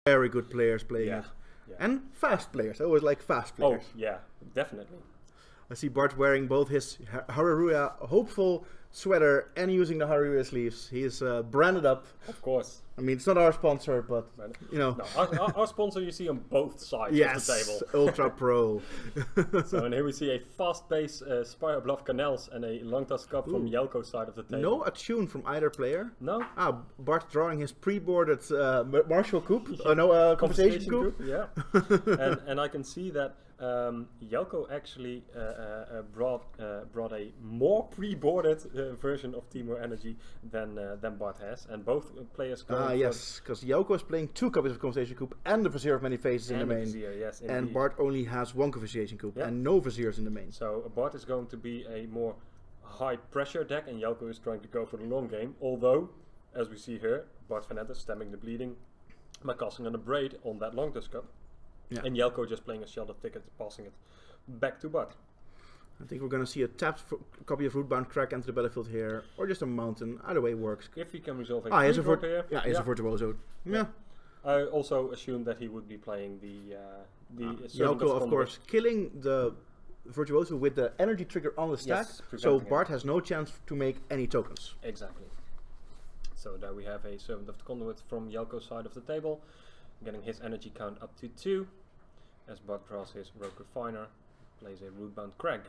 very good players playing it. And fast players. I always like fast players. Oh, yeah, definitely. I see Bart wearing both his Haruruya hopeful sweater and using the Haruruya sleeves. He is branded up. Of course. I mean, it's not our sponsor, but, you know. No, our sponsor you see on both sides of the table. Ultra Pro. So, and here we see a fast-paced Spire Bluff Canals and a Longtusk Cup from Jelko's side of the table. No attune from either player. No. Bart drawing his pre-boarded Marshall Coupe. No, Conversation Coupe. Yeah. and I can see that Jelko actually brought a more pre-boarded version of Teemo Energy than Bart has, and both players go. Yes, because Jelko is playing 2 copies of Conversation Coupe and the Vizier of Many Faces in the main. Vizier, yes, and Bart only has 1 Conversation Coupe and no Viziers in the main. So Bart is going to be a more high pressure deck, and Jelko is trying to go for the long game. Although, as we see here, Bart Van is stemming the bleeding by casting on a Braid on that Longtusk Cup. Yeah. And Jelko just playing a Shelter Ticket, passing it back to Bart. I think we're going to see a tapped copy of Rootbound Crag enter the battlefield here, or just a mountain. Either way works. If he can resolve a he's a he's a Virtuoso. Yeah. I also assumed that he would be playing the Jelko, of course, killing the Virtuoso with the energy trigger on the stack, so Bart has no chance to make any tokens. Exactly. So there we have a Servant of the Conduit from Jelko's side of the table, getting his energy count up to 2, as Bart draws his Rogue Refiner, plays a Rootbound Crag,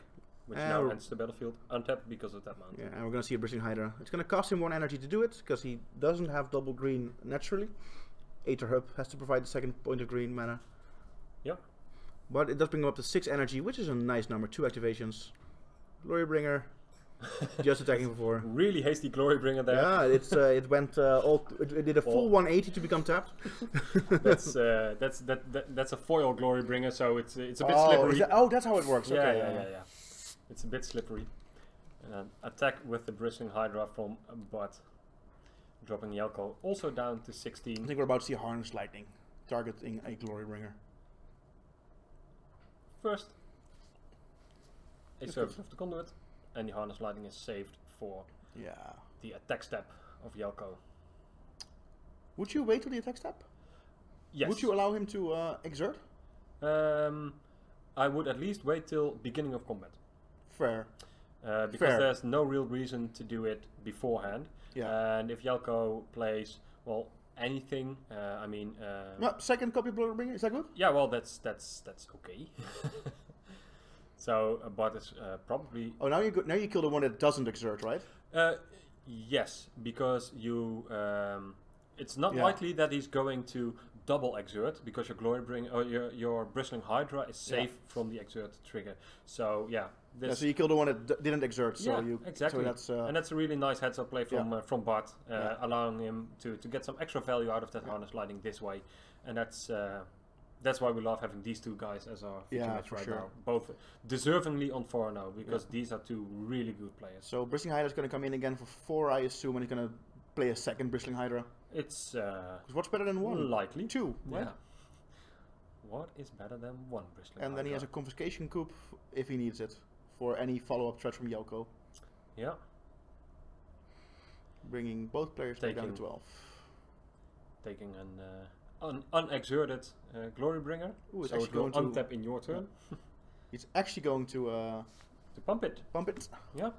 which now enters the battlefield untapped because of that mountain. Yeah, and we're going to see a Bristling Hydra. It's going to cost him 1 energy to do it, because he doesn't have double green naturally. Aether Hub has to provide the second point of green mana. Yeah. But it does bring him up to 6 energy, which is a nice number. 2 activations. Glorybringer. Just attacking before. Really hasty Glorybringer there. Yeah, it went it did a full 180 to become tapped. That's a foil Glorybringer, so it's a bit slippery. That's how it works. Yeah, okay, yeah. It's a bit slippery. And attack with the Bristling Hydra from Bart, dropping Jelko also down to 16. I think we're about to see a Harness Lightning targeting a Glorybringer. First, a Service of the Conduit, and the Harness Lightning is saved for the attack step of Jelko. Would you wait till the attack step? Yes. Would you allow him to exert? I would at least wait till beginning of combat. Fair. Because there's no real reason to do it beforehand. Yeah. And if Jelko plays, well, anything, I mean... second copy of Glorybringer, is that good? Yeah, well, that's okay. So Bart is probably... Oh, now you kill the one that doesn't exert, right? Yes, because you... it's not likely that he's going to double exert, because your Glorybringer or your Bristling Hydra is safe from the exert trigger. So yeah, so you kill the one that didn't exert. So exactly. So that's, and that's a really nice heads-up play from Bart, allowing him to get some extra value out of that Harness Lightning this way, and that's why we love having these two guys as our feature match right now. Both deservingly on 4-0, because these are 2 really good players. So Bristling Hydra is going to come in again for 4, I assume, and he's going to play a second Bristling Hydra. It's what's better than 1? Likely 2, right? Yeah. What is better than 1 Bristling And then he has a Confiscation Coupe if he needs it for any follow-up threat from Jelko. Yeah. Bringing both players down to 12. Taking an unexerted Glorybringer. Ooh, so it will untap in your turn. It's actually going to pump it. Pump it. Yeah.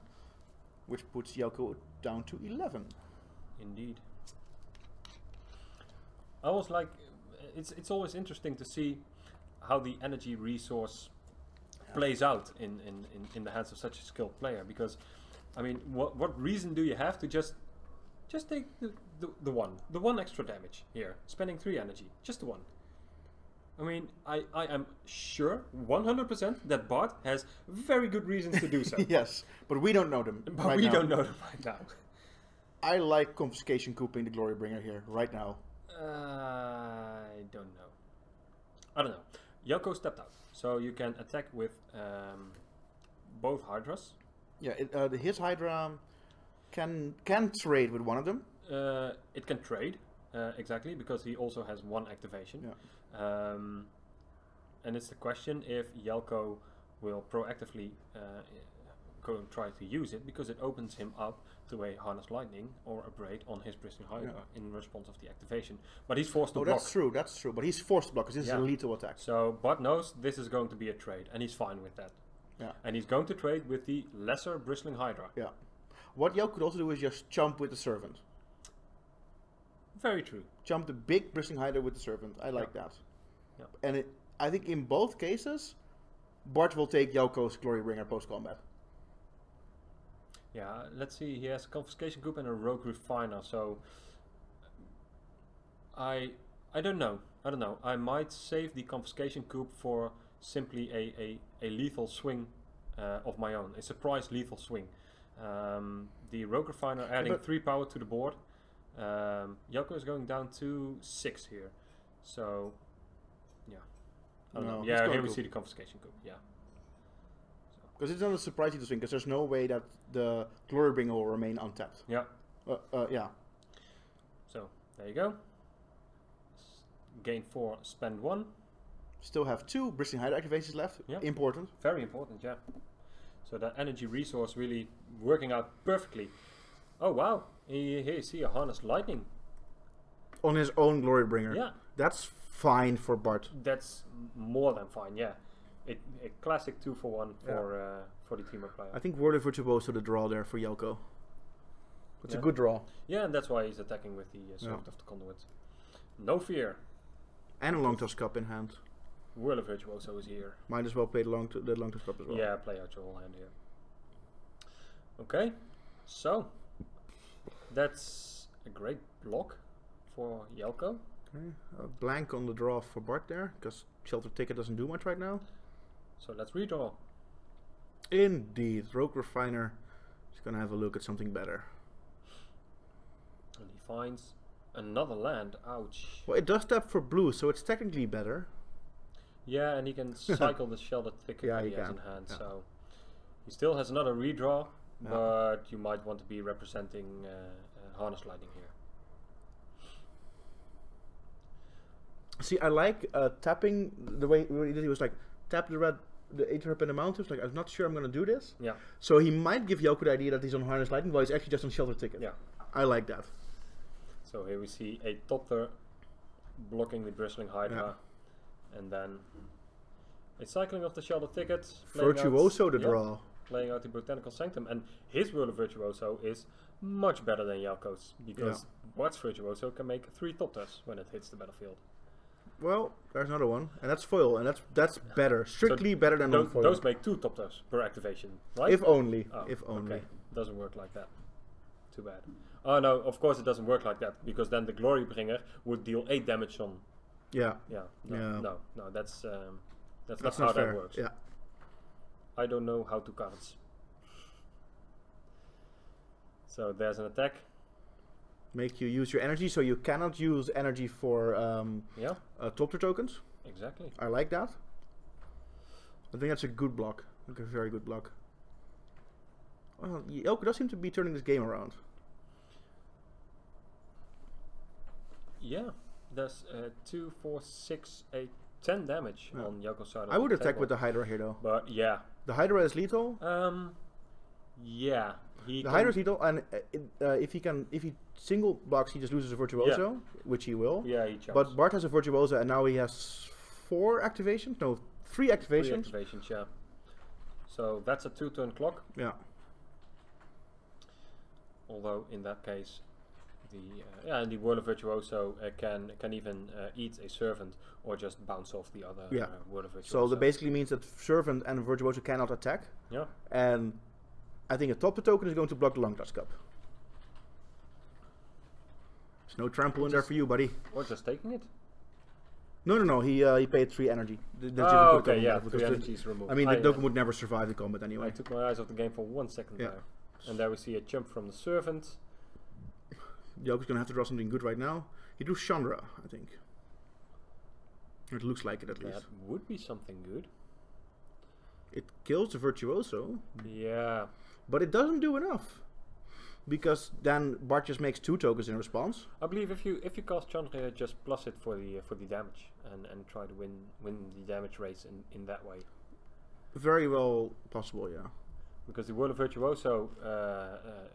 Which puts Jelko down to 11. Indeed. I was like, it's always interesting to see how the energy resource plays out in the hands of such a skilled player, because I mean, what reason do you have to just take the one extra damage here, spending 3 energy, just the 1? I mean, I am sure 100% that Bart has very good reasons to do so. Yes, but we don't know them. But we don't know them right now. I like Confiscation Couping the Glorybringer here right now. I don't know. I don't know. Jelko stepped out, so you can attack with both Hydras. Yeah, his Hydra can trade with one of them. It can trade, exactly, because he also has 1 activation. Yeah. And it's the question if Jelko will proactively try to use it because it opens him up to a Harness Lightning or a Braid on his Bristling Hydra in response of the activation. But he's forced to block. That's true. But he's forced to block because this is a lethal attack. So Bart knows this is going to be a trade, and he's fine with that. Yeah. And he's going to trade with the lesser Bristling Hydra. Yeah. What Yelk could also do is just jump with the Servant. Very true. Jump the big Bristling Hydra with the Servant. I like that. Yeah. And I think in both cases, Bart will take Yelko's Glorybringer post-combat. Yeah, let's see. He has a Confiscation Coup and a Rogue Refiner, so I don't know. I might save the Confiscation Coup for simply a lethal swing of my own, a surprise lethal swing. The Rogue Refiner adding 3 power to the board. Yelko is going down to 6 here, so yeah. I don't know. Yeah, here we see the Confiscation Coup. Yeah. Because it's not a surprise to swing, because there's no way that the Glorybringer will remain untapped. Yeah. Yeah. So, there you go. Gain 4, spend 1. Still have 2 Bristling Hydra activations left. Yeah. Important. Very important, yeah. So that energy resource really working out perfectly. Oh wow, here you see a Harness Lightning. On his own Glorybringer. Yeah. That's fine for Bart. That's more than fine, yeah. A classic 2-for-1 for the teamer player. I think Whirly Virtuoso the draw there for Yelko. It's a good draw. Yeah, and that's why he's attacking with the Servant of the Conduit. No fear. And a Long Toss Cup in hand. Whirly Virtuoso is here. Might as well play the Long Toss Cup as well. Yeah, play out your whole hand here. Okay, so that's a great block for Yelko. Okay. A blank on the draw for Bart there, because Shelter Ticket doesn't do much right now. So let's redraw. Indeed, Rogue Refiner is going to have a look at something better. And he finds another land. Ouch. Well, it does tap for blue, so it's technically better. Yeah, and he can cycle the Shelter Ticket that he has in hand. Yeah. So he still has another redraw, but you might want to be representing Harness Lightning here. See, I like tapping the way he did. He was like, tap the red, the 8 up in the mountains. Like, I'm not sure I'm going to do this. Yeah. So he might give Yelko the idea that he's on Harness Lightning, while he's actually just on Shelter Ticket. Yeah. I like that. So here we see a Topter blocking the Bristling Hydra, and then a cycling of the Shelter Ticket. Virtuoso the draw. Playing out the Botanical Sanctum, and his Whirly Virtuoso is much better than Yelko's, because Bart's Virtuoso can make 3 Topters when it hits the battlefield. Well, there's another one, and that's foil, and that's better, strictly better than non-foil. Those make 2 Topters per activation, right? If only. Oh, if only. Okay. Doesn't work like that. Too bad. Oh no, of course it doesn't work like that, because then the Glorybringer would deal 8 damage on. Yeah. Yeah. No, that's not not how fair. that works. Yeah. I don't know how to cards. So there's an attack. Make you use your energy, so you cannot use energy for Topter tokens. Exactly. I like that. I think that's a good block. Like a very good block. Well, Yelko does seem to be turning this game around. Yeah, there's 2, 4, 6, 8, 10 damage on Yelko's side. I would attack with the Hydra here though. But yeah. The Hydra is lethal. Yeah. The Hydra is lethal, and if he single blocks, he just loses a Virtuoso, which he will. Yeah, he jumps. But Bart has a Virtuoso, and now he has 4 activations. No, 3 activations. 3 activations, yeah. So that's a 2-turn clock. Yeah. Although in that case, the Whirly Virtuoso can even eat a Servant or just bounce off the other Whirly Virtuoso. So that basically means that Servant and Virtuoso cannot attack. Yeah. And I think a Topter token is going to block the Long Toss Cup. There's no trample in there for you, buddy. Or just taking it? No. He paid 3 energy. Okay, yeah. 3 energy is removed. I mean, the token would never survive the combat anyway. I took my eyes off the game for 1 second there. And there we see a jump from the Servant. Yelko's gonna have to draw something good right now. He drew Chandra, I think. It looks like it at least. That would be something good. It kills the Virtuoso. Yeah. But it doesn't do enough. Because then Bart just makes 2 tokens in response. I believe if you cast Chandra, just plus it for the damage and try to win the damage race in that way. Very well possible, yeah. because the Whirler Virtuoso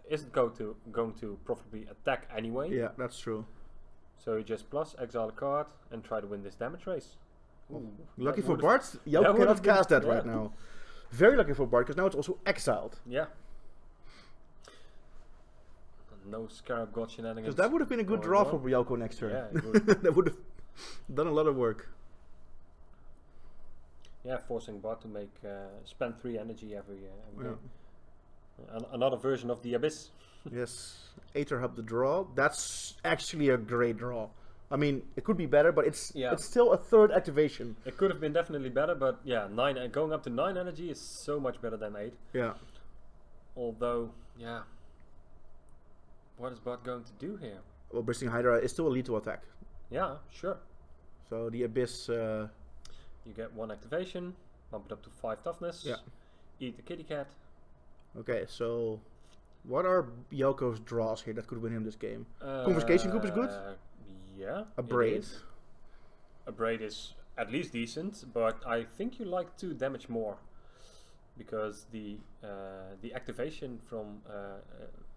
isn't going to profitably attack anyway. Yeah, that's true. So you just plus exile a card and try to win this damage race. Ooh, lucky for Bart, Yoko cannot cast that right now. Very lucky for Bart, because now it's also exiled. Yeah. No Scarab God shenanigans. Because that would have been a good draw for Yoko next turn. Yeah, it would. That would have done a lot of work. Yeah, forcing Bart to make spend 3 energy every game. Another version of the Abyss. Yes, Aether Hub the draw. That's actually a great draw. I mean, it could be better, but it's still a 3rd activation. It could have been definitely better, but yeah, 9 going up to 9 energy is so much better than 8. Yeah. Although, yeah, what is Bart going to do here? Well, Bursting Hydra is still a lethal attack. Yeah, sure. So the Abyss. You get 1 activation, bump it up to 5 toughness. Yeah. Eat the kitty cat. Okay, so what are Yoko's draws here that could win him this game? Confiscation Coup is good. Yeah. Abrade. Abrade is at least decent, but I think you like 2 damage more, because the activation from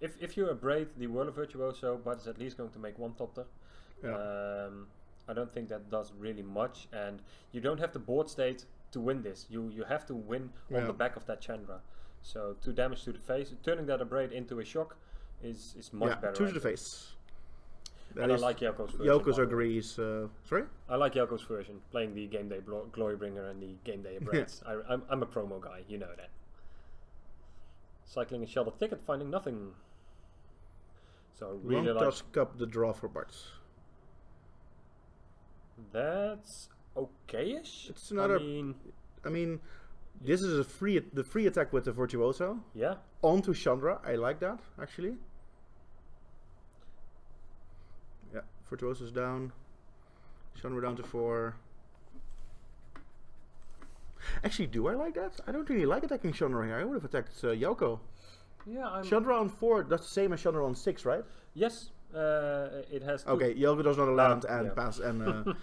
if you Abrade the Whirler Virtuoso, but it's at least going to make 1 Topter. Yeah. I don't think that does really much, and you don't have the board state to win this. You have to win on the back of that Chandra. So 2 damage to the face, turning that Abrade into a shock is much better. 2 to the face. And I like Yoko's version. Yoko's agrees. Sorry? I like Yoko's version, playing the Game Day Glorybringer and the Game Day Abrades. I'm a promo guy, you know that. Cycling a sheltered ticket, finding nothing. So really Long Tusk Cup the draw for Bart's. That's okay-ish. It's another. I mean, this is the free attack with the Virtuoso. Yeah. Onto Chandra. I like that actually. Yeah, Virtuoso's down. Chandra down to 4. Actually, do I like that? I don't really like attacking Chandra here. I would have attacked Yoko. Yeah, Chandra on 4. That's the same as Chandra on 6, right? Yes. It has. Okay, Yoko does not land and pass and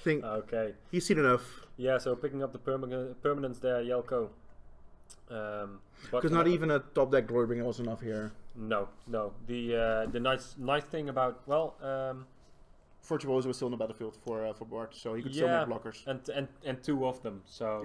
think. Okay. He's seen enough. Yeah, so picking up the permanence there, Yelko. Because not even a top deck Glorybringer was enough here. No. The nice thing about Virtuoso was still in the battlefield for Bart, so he could still make blockers. And 2 of them. So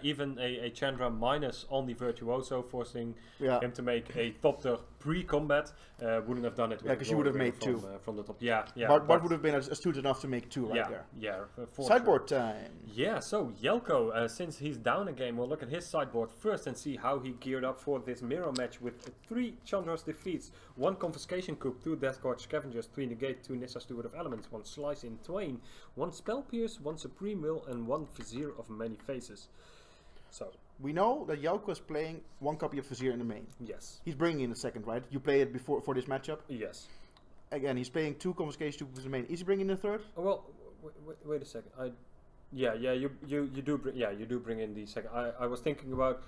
even a Chandra minus on the Virtuoso, forcing him to make a Topter pre-combat, wouldn't have done it. Yeah, because you would have made 2 from the top. Yeah. Bart would have been astute enough to make 2 right there. Yeah. Sideboard time. Yeah. So Yelko, since he's down a game, we'll look at his sideboard first and see how he geared up for this mirror match with 3 Chandra's defeats, 1 Confiscation Coup, 2 Death Guard Scavengers, 3 Negate, 2 Nissa Steward of Elements, 1 Slice in Twain, 1 Spell Pierce, 1 Supreme Will, and 1 Vizier of Many Faces. So we know that Yelko is playing 1 copy of Vizier in the main. Yes. He's bringing in the second, right? You play it before for this matchup. Yes. Again, he's playing 2 Confiscation Coup in the main. Is he bringing in the third? Oh, well, wait a second. You do bring in the second. I was thinking about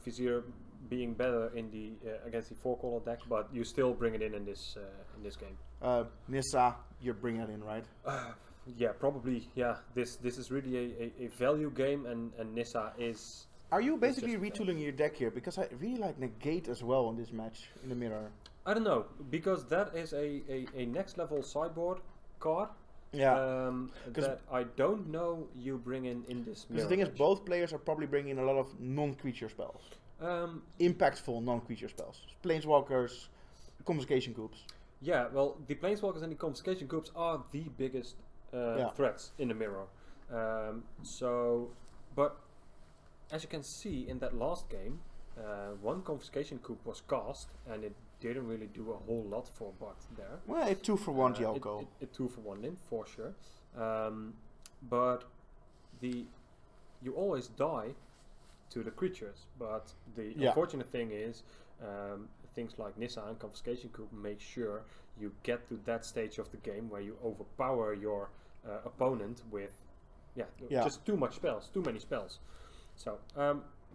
Vizier being better in the against the 4-color deck, but you still bring it in this game. Nissa, you're bringing it in, right? Yeah, probably. Yeah, this is really a value game, and Nissa is. Are you basically retooling your deck here? Because I really like Negate as well in this match in the mirror. I don't know, because that is a next level sideboard card. Yeah. That I don't know you bring in this. Because the thing is, both players are probably bringing in a lot of non-creature spells. Impactful non-creature spells. Planeswalkers, Confiscation Coups. Yeah, well, the Planeswalkers and the Confiscation Coups are the biggest threats in the mirror. But as you can see in that last game, 1 Confiscation Coup was cast, and it didn't really do a whole lot for Bart there. Well, it 2 for 1 Yelko. It 2 for 1 in, for sure. But you always die to the creatures, but the unfortunate thing is things like Nissa and Confiscation Coup make sure you get to that stage of the game where you overpower your opponent with just too many spells. So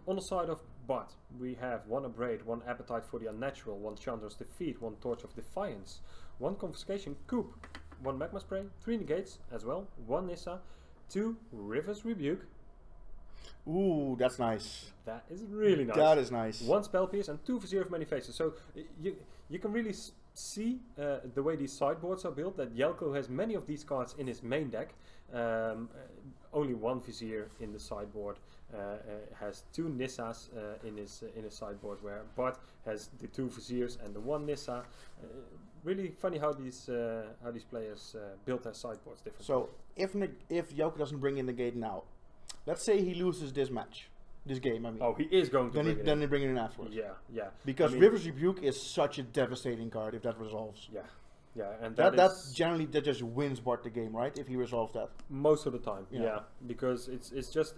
on the side of Bart, we have 1 Abrade, 1 Appetite for the Unnatural, 1 Chandra's Defeat, 1 Torch of Defiance, 1 Confiscation Coup, 1 Magma Spray, 3 Negates as well, 1 Nissa, 2 River's Rebuke, Ooh, that's nice. That is really nice. That is nice. 1 Spell Pierce and 2 Vizier of Many Faces. So you can really see the way these sideboards are built, that Jelko has many of these cards in his main deck. Only 1 Vizier in the sideboard. Has 2 Nissas in his sideboard, where Bart has the 2 Viziers and the 1 Nissa. Really funny how these players build their sideboards differently. So if Jelko doesn't bring in Negate now, let's say he loses this game. I mean. Oh, he is going to. Then they bring it in afterwards. Yeah. Because River's Rebuke is such a devastating card if that resolves. Yeah, and that generally just wins Bart the game, right? If he resolves that. Most of the time, yeah, because it's just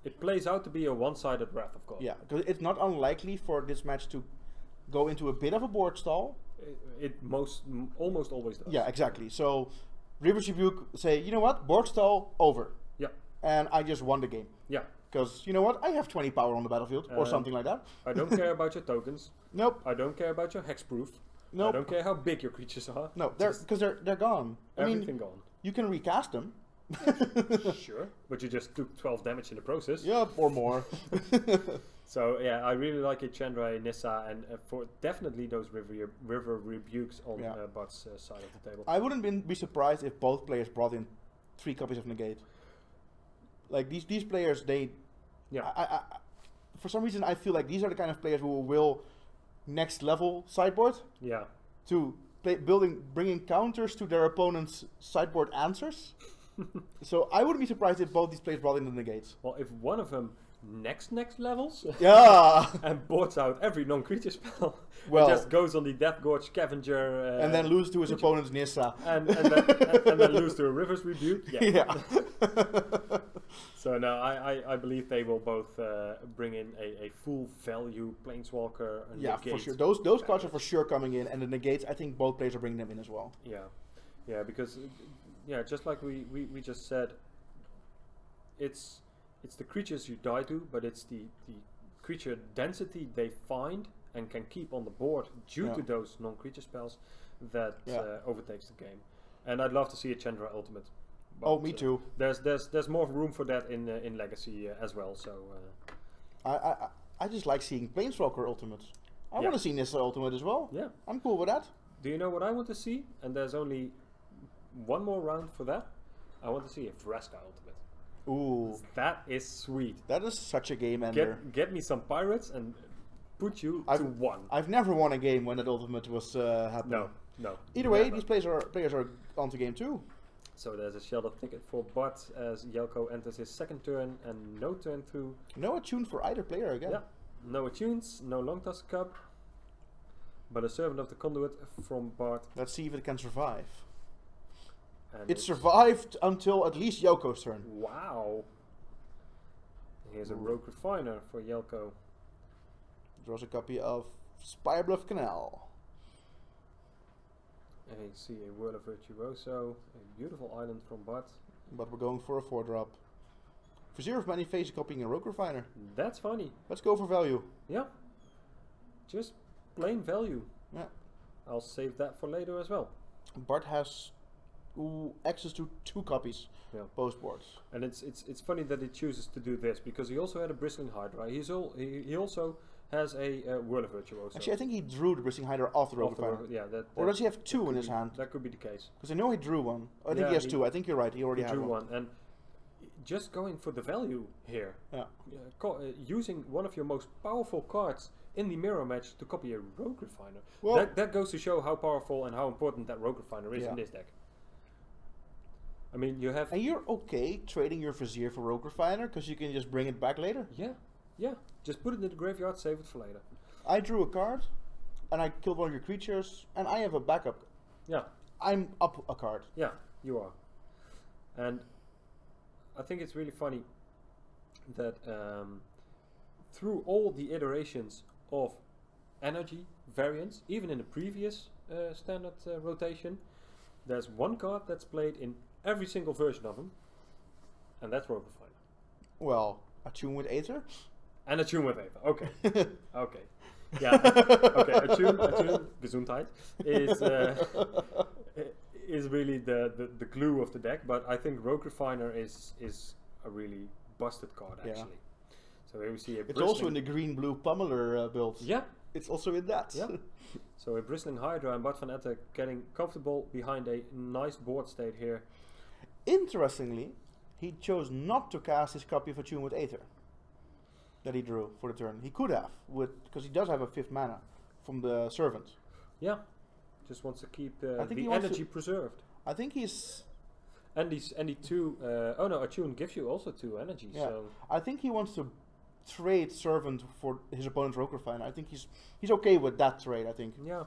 it plays out to be a one-sided Wrath of God. Yeah, because it's not unlikely for this match to go into a bit of a board stall. It almost always does. Yeah, exactly. So River's Rebuke say, you know what, board stall over. Yeah. And I just won the game. Yeah. Because you know what, I have 20 power on the battlefield or something like that. I don't care about your tokens. Nope. I don't care about your hexproof. Nope. I don't care how big your creatures are. No, because they're gone. Everything gone. You can recast them. Sure, but you just took 12 damage in the process. Yeah, or more. So yeah, I really like a Chandra, Nissa, and for definitely those river rebukes on Bart's side of the table. I wouldn't be surprised if both players brought in 3 copies of Negate. Like these players, I for some reason I feel like these are the kind of players who will next level sideboard. Yeah. To bringing counters to their opponent's sideboard answers. So I wouldn't be surprised if both these players brought in the Negates. Well, if one of them next levels, and boards out every non-creature spell, well, just goes on the Death Gorge Scavenger, and then lose to his opponent's Nissa, and then lose to a River's Rebuke. Yeah. So no, I believe they will both bring in a full value Planeswalker. Yeah, for sure. Those cards are for sure coming in, and the Negates, I think both players are bringing them in as well. Yeah, because just like we just said, it's the creatures you die to, but it's the creature density they find and can keep on the board due to those non-creature spells that overtakes the game. And I'd love to see a Chandra Ultimate. But, me too. There's more room for that in Legacy as well. So I just like seeing Planeswalker Ultimates. I want to see Nissa Ultimate as well. Yeah, I'm cool with that. Do you know what I want to see? And there's only one more round for that. I want to see a Vraska Ultimate. Ooh, that is sweet. That is such a game ender. Get me some pirates and put you to 1. I've never won a game when that ultimate was happening. No. Either way, these players are on to game 2. So there's a sheltered ticket for Bart as Jelko enters his second turn and no turn through. No attune for either player again. Yeah, no attunes, no long toss cup, but a Servant of the Conduit from Bart. Let's see if it can survive. And it survived until at least Jelko's turn. Wow. Here's a Rogue Refiner for Jelko. Draws a copy of Spirebluff Canal. I see a Whirl of Virtuoso, a beautiful island from Bart. But we're going for a 4-drop. Vizier of Many Faces copying a Rogue Refiner. That's funny. Let's go for value. Yeah. Just plain value. Yeah. I'll save that for later as well. Bart has access to 2 copies post boards. And it's funny that he chooses to do this, because he also had a Bristling Hydra. He also has a Whirl of Virtuoso. Actually, I think he drew the Bristling Hydra off the Rogue Refiner. Or does he have 2 in his hand? That could be the case. Because I know he drew 1. I think he has 2. I think you're right. He already drew one. And just going for the value here. Yeah. Using one of your most powerful cards in the mirror match to copy a Rogue Refiner. Well, that goes to show how powerful and how important that Rogue Refiner is in this deck. I mean, you have... And you're okay trading your Vizier for Rogue Refiner, because you can just bring it back later? Yeah. Just put it in the graveyard, save it for later. I drew a card, and I killed one of your creatures, and I have a backup. Yeah. I'm up a card. Yeah, you are. And I think it's really funny that through all the iterations of energy variants, even in the previous standard rotation, there's one card that's played in every single version of them, and that's Rogue Refiner. Well, Attune with Aether? And Attune with Aether, okay. Okay. Yeah, okay, Attune, Gesundheit, is really the glue of the deck, but I think Rogue Refiner is a really busted card Yeah. actually. So here we see a It's bristling, also in the green-blue pummeler build. yeah. It's also in that. Yeah. So a bristling Hydra and Bart van Etten getting comfortable behind a nice board state here. Interestingly, he chose not to cast his copy of Attune with Aether that he drew for the turn. He could have, because he does have a 5th mana from the Servant. Yeah, just wants to keep I think the he wants energy preserved. I think he's. And the 2. Oh no, Attune gives you also 2 energy. Yeah. So I think he wants to trade Servant for his opponent's Rokurfine. I think he's okay with that trade. I think. yeah,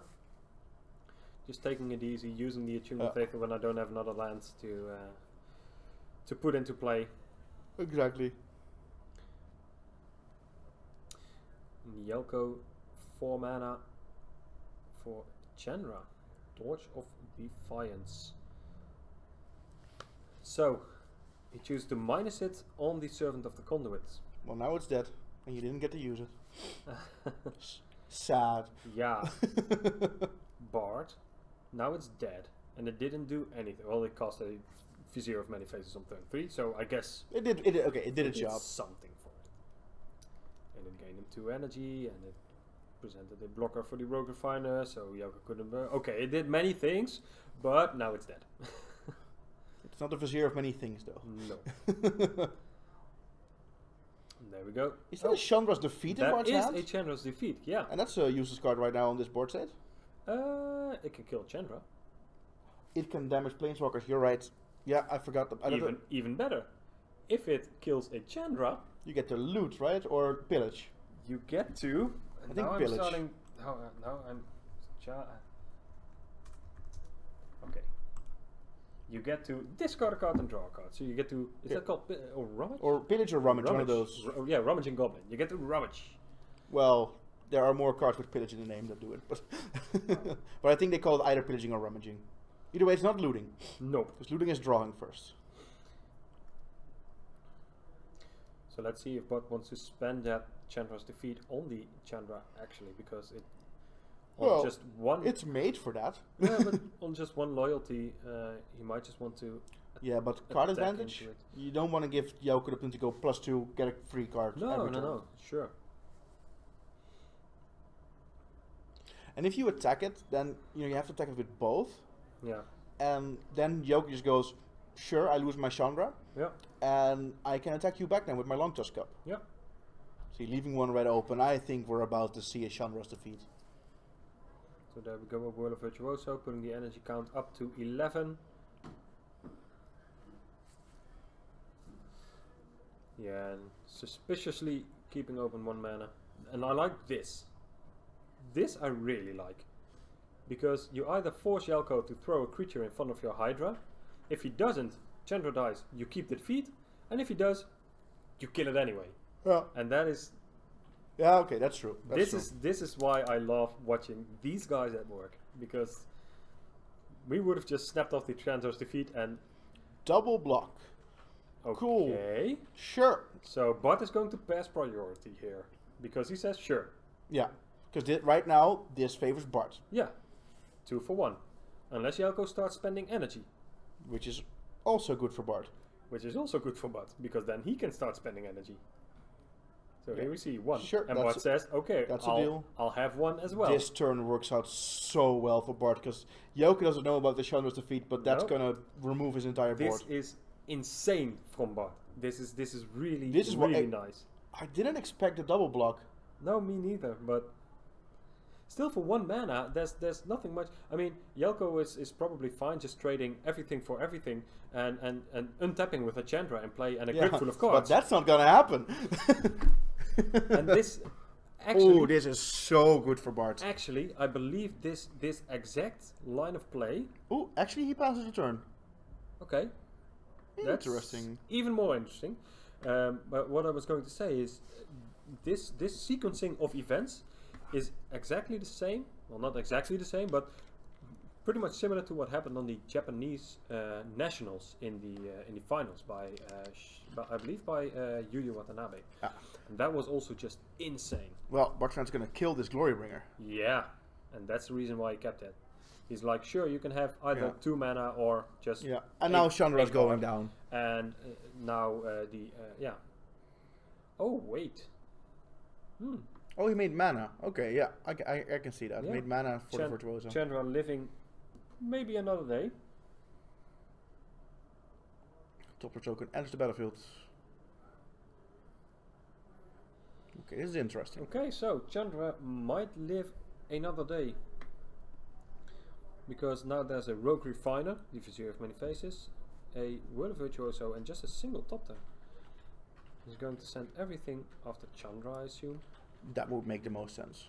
just taking it easy, using the Attune with Aether when I don't have another lands to put into play. Exactly. Yelko 4 mana for Chandra, Torch of Defiance. So he chooses to minus it on the Servant of the Conduit. Well, now it's dead, and you didn't get to use it. Sad. Yeah. Bard. Now it's dead, and it didn't do anything. Well, it cost a Vizier of Many Faces on turn 3, so I guess It did. Okay, it did its job. something for it. And it gained him 2 energy, and it presented a blocker for the Rogue Refiner, so Yoko couldn't. Okay, it did many things, but now it's dead. It's not a Vizier of Many Things, though. No. There we go. Is that a Chandra's Defeat in That Bard's is hand? a Chandra's Defeat, yeah. And that's a useless card right now on this board state. It can kill Chandra. It can damage Planeswalkers. You're right. Yeah, I forgot. Even better. If it kills a Chandra, You get to loot, right? Or pillage. you get to. I think now pillage. I'm starting. Now I'm. Okay. You get to discard a card and draw a card. So you get to. Is Yeah. that called or rummage? Or pillage or rummage, one of those. Yeah, rummaging goblin. You get to rummage. Well, there are more cards with pillage in the name that do it, but but I think they call it either pillaging or rummaging. Either way, it's not looting, Nope. because looting is drawing first. So let's see if Bot wants to spend that Chandra's Defeat on the Chandra actually, because it on Well, just one. It's made for that. Yeah, but on just one loyalty, he might just want to. Yeah, but card attack advantage? into it. You don't want to give Yoko the opportunity to go +2, get a free card. No, every no, turn. no. Sure. And if you attack it, then you have to attack it with both. Yeah. And then Yoko just goes, sure, I lose my Chandra, Yeah. and I can attack you back then with my Long Tusk Cup. Yeah. So you're leaving one red open. I think we're about to see a Chandra's Defeat. So there we go, a Whirl of Virtuoso, putting the energy count up to 11. Yeah, and suspiciously keeping open 1 mana. And I like this. This I really like. Because you either force Yelko to throw a creature in front of your Hydra. If he doesn't, Chandra dies, you keep the defeat. And if he does, you kill it anyway. Yeah. And that is Yeah, okay, that's true. That's true. this is why I love watching these guys at work, because we would have just snapped off the Chandra's Defeat and Double block. Cool. okay. Sure. So Bart is going to pass priority here because he says sure. Yeah. Because right now, this favors Bart, Yeah, 2 for 1, unless Yelko starts spending energy, which is also good for Bart. which is also good for Bart because then he can start spending energy. So Yeah. here we see 1, Sure, and that's Bart a- says okay, that's a I'll, deal. I'll have 1 as well. This turn works out so well for Bart, because Yoko doesn't know about the Chandra's Defeat, but that's No. going to remove his entire This board. is insane from Bart. This is really This is what really I- nice. I didn't expect a double block. No, me neither. But still, for 1 mana, there's nothing much. I mean, Yelko is probably fine just trading everything for everything and untapping with a Chandra and play and a grid full of But cards. that's not going to happen. And this actually, Oh, this is so good for Bart. actually, I believe this exact line of play. Oh, actually, he passes the turn. Okay, that's Interesting. even more interesting. But what I was going to say is, this sequencing of events is exactly the same. Well, not exactly the same, but pretty much similar to what happened on the Japanese nationals in the finals by I believe by Yuya Watanabe, Ah. and that was also just insane. Well, Bartran's going to kill this Glorybringer. Yeah, and that's the reason why he kept it. He's like, sure, you can have either Yeah. 2 mana or just Yeah, and now Chandra's eight going card. down. And now Oh, wait. Oh, he made mana. Okay, yeah, I can see that. Yeah. Made mana for the Virtuoso. Chandra living maybe another day. Topper token enters the battlefield. Okay, this is interesting. Okay, so Chandra might live another day. Because now there's a Rogue Refiner, the Vizier of many faces, a Whirler Virtuoso, and just a single top there. He's going to send everything after Chandra, I assume. That would make the most sense.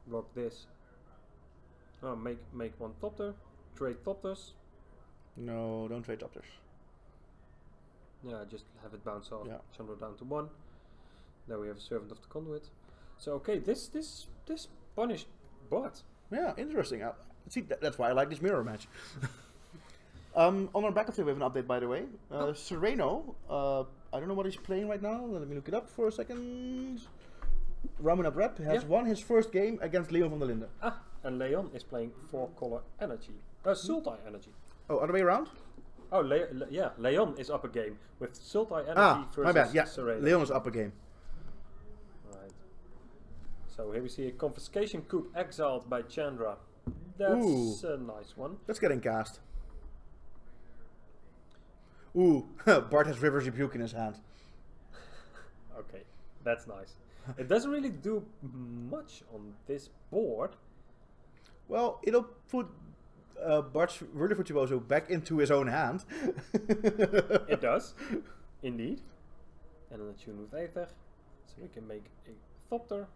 Block this. Oh, make one Topter. Trade Topters. No, don't trade Topters. Yeah, just have it bounce off. Yeah. Chandra down to 1. There we have a Servant of the Conduit. So okay, this punished bot. Yeah, interesting. See, that's why I like this mirror match. On our backup team, we have an update, by the way. Sereno, I don't know what he's playing right now. Let me look it up for a second. Ramona Brep has won his first game against Leon van der Linden. Ah, and Leon is playing 4-color energy. Sultai energy. Oh, other way around? Oh, yeah, Leon is up a game with Sultai energy versus my bad. Yeah, Sereno. Leon is up a game. Right. So here we see a confiscation coup exiled by Chandra. That's a nice one. That's getting cast. Ooh, Bart has River's Rebuke in his hand. Okay, that's nice. It doesn't really do much on this board. Well, it'll put Bart's Whirler Virtuoso back into his own hand. It does, indeed. And then a tune with Aether, so we can make a Thopter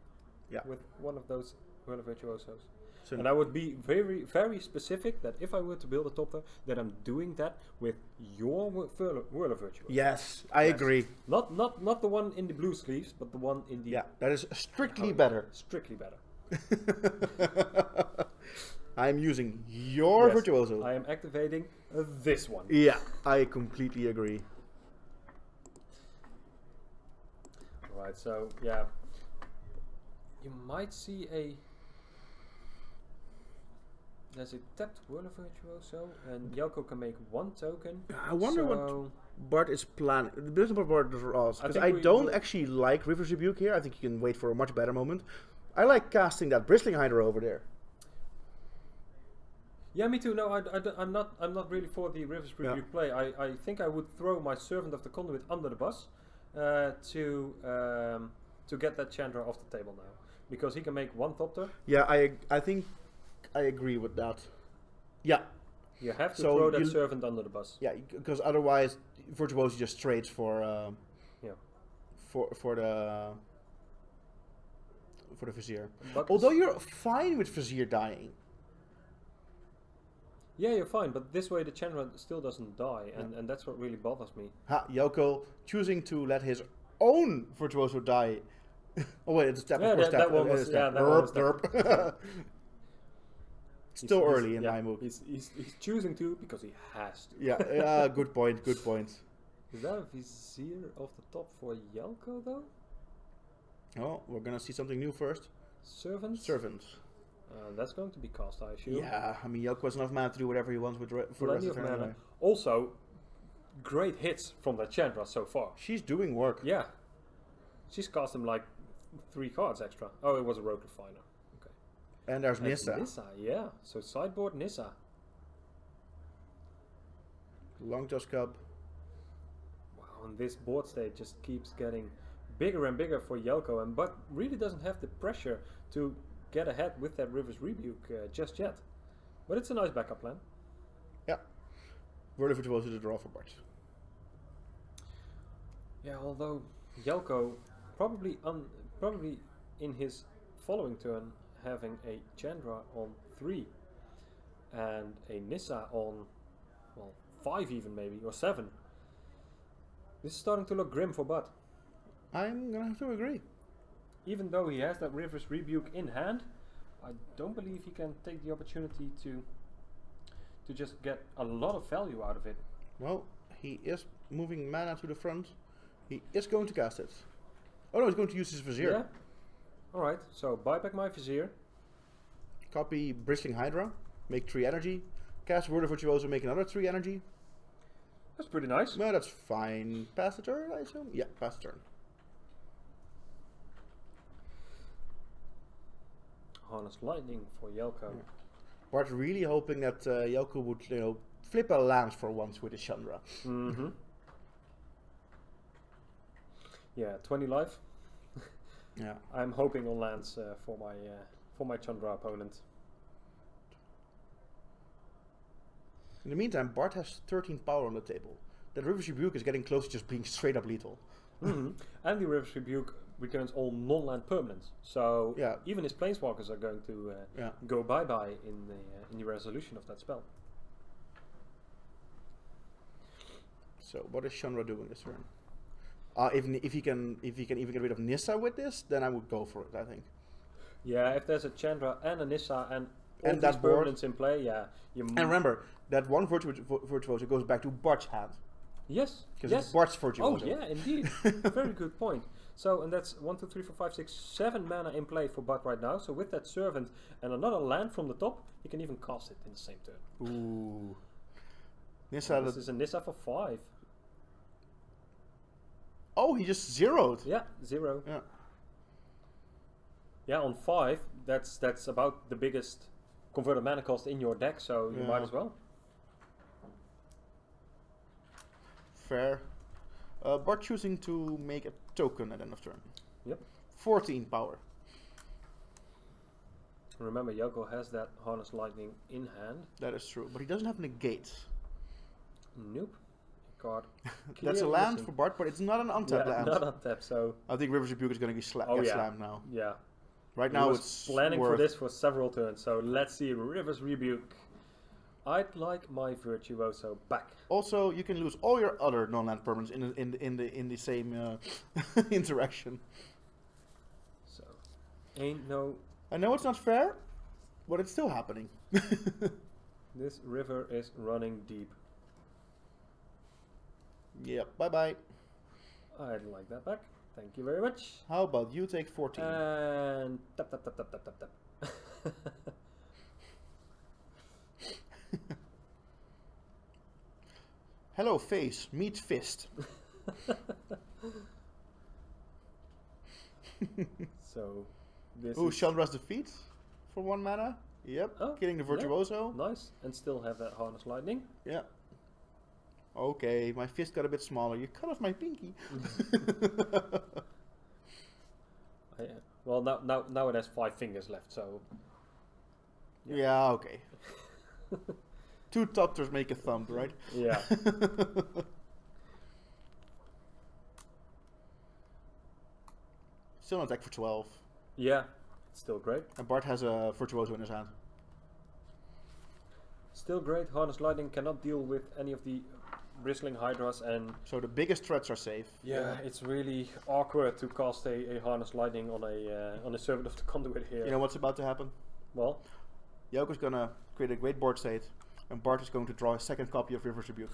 with one of those Whirler Virtuosos. So and I would be very, very specific that if I were to build a Topter, that I'm doing that with your Whirler Virtuoso. Yes, I agree. Not the one in the blue sleeves, but the one in the... Yeah, that is strictly better. Strictly better. I'm using your Virtuoso. I am activating this one. Yeah, I completely agree. Alright, so yeah. You might see there's a tapped Whirler Virtuoso, and Jelko can make one token. I wonder what Bart is planning. The business of Bart is us, because I don't actually like River's Rebuke here. I think you can wait for a much better moment. I like casting that Bristling Hydra over there. Yeah, me too. No, I'm not really for the River's Rebuke play. I think I would throw my Servant of the Conduit under the bus to get that Chandra off the table now, because he can make one Thopter. Yeah, I think I agree with that. Yeah. You have to throw that Servant under the bus. Yeah, because otherwise Virtuoso just trades for for the Vizier. But although you're fine with Vizier dying. Yeah, you're fine, but this way the Chandra still doesn't die, and that's what really bothers me. Jelko choosing to let his own Virtuoso die. Oh wait, it's step. Yeah, that one was derp. Still early in my move. He's choosing to because he has to. Yeah, good point, good point. Is that a Vizier off the top for Jelko though? Oh, we're gonna see something new first. Servants? Servants. That's going to be cast, I assume. Yeah, I mean, Jelko has enough mana to do whatever he wants with for the rest of the turn. Also, great hits from that Chandra so far. She's doing work. Yeah. She's cast him like 3 cards extra. Oh, it was a Rogue Refiner. Okay. And there's Nissa. Nissa, yeah. So sideboard Nissa. Longtusk Cub. Wow, and this board state just keeps getting bigger and bigger for Jelko, but really doesn't have the pressure to get ahead with that River's Rebuke just yet. But it's a nice backup plan. Yeah. Whirler Virtuoso to draw for Bart. Yeah, although Jelko probably in his following turn having a Chandra on 3 and a Nissa on 5 even maybe, or 7. This is starting to look grim for Bud. I'm gonna have to agree. Even though he has that River's Rebuke in hand, I don't believe he can take the opportunity to just get a lot of value out of it. Well, he is moving mana to the front. He is going to cast it. Oh no, he's going to use his Vizier. Yeah. Alright, so buy back my Vizier. Copy Bristling Hydra, make 3 energy. Cast Whirler Virtuoso, make another 3 energy. That's pretty nice. No, that's fine. Pass the turn, I assume? Yeah, pass the turn. Harness Lightning for Yelko. Yeah. Bart's really hoping that Yelko would, you know, flip a lance for once with his Chandra. Mm-hmm. Yeah, 20 life. Yeah. I'm hoping on lands for my Chandra opponent. In the meantime, Bart has 13 power on the table. That River's Rebuke is getting close to just being straight up lethal. Mm-hmm. And the River's Rebuke returns all non-land permanents, so yeah. even his planeswalkers are going to go bye-bye in the resolution of that spell. So what is Chandra doing this turn? If he can even get rid of Nissa with this, then I would go for it, I think. Yeah, if there's a Chandra and a Nissa and all these that board permanents in play, yeah. And remember, that one Virtuoso goes back to Bart's hand. Yes. Because it's Bart's Virtuoso. Oh yeah, indeed. Very good point. So, and that's 1, 2, 3, 4, 5, 6, 7 mana in play for Bart right now. So with that Servant and another land from the top, he can even cast it in the same turn. Ooh. Nissa. This is a Nissa for 5. Oh, he just zeroed. Yeah, 0. Yeah. Yeah, on 5, that's about the biggest converted mana cost in your deck, so you might as well. Fair. Bart choosing to make a token at end of turn. Yep. 14 power. Remember, Yoko has that Harness Lightning in hand. That is true, but he doesn't have negate. Nope. Card. That's a land for Bart, but it's not an untapped land. Not untapped, so... I think River's Rebuke is going to get slammed now. Yeah. Right now it's planning for this for several turns, so let's see River's Rebuke. I'd like my Virtuoso back. Also, you can lose all your other non-land permanents in the same interaction. So, ain't no... I know it's not fair, but it's still happening. This river is running deep. Yep, bye-bye. I'd like that back. Thank you very much. How about you take 14? And tap, tap, tap, tap, tap, tap, tap. Hello, face. Meet fist. So, this Ooh, is... Chandra's defeat for 1 mana. Yep, Oh, killing the Virtuoso. Yeah. Nice. And still have that Harness Lightning. Yeah. Okay, my fist got a bit smaller. You cut off my pinky. Well, now it has 5 fingers left, so... Yeah, okay. 2 tutters make a thumb, right? Yeah. Still an attack for 12. Yeah, it's still great. And Bart has a Virtuoso in his hand. Still great. Harness Lightning cannot deal with any of the Bristling Hydras, and so the biggest threats are safe. yeah, it's really awkward to cast a Harness Lightning on a Servant of the Conduit here. You know what's about to happen? Well, Yoko's gonna create a great board state, and Bart is going to draw a second copy of River's Rebuke.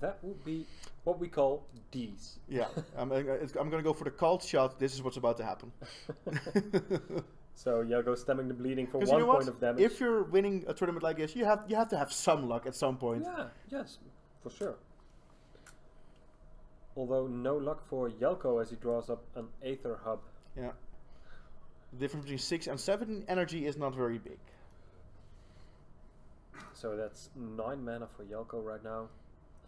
that would be what we call D's. Yeah, I'm gonna go for the cult shot. This is what's about to happen. So Yago stemming the bleeding for 1 you know point of damage. If you're winning a tournament like this, you have to have some luck at some point. Yeah, yes, for sure. Although no luck for Yelko as he draws up an Aether Hub. Yeah. The difference between 6 and 7 energy is not very big. So that's 9 mana for Yelko right now.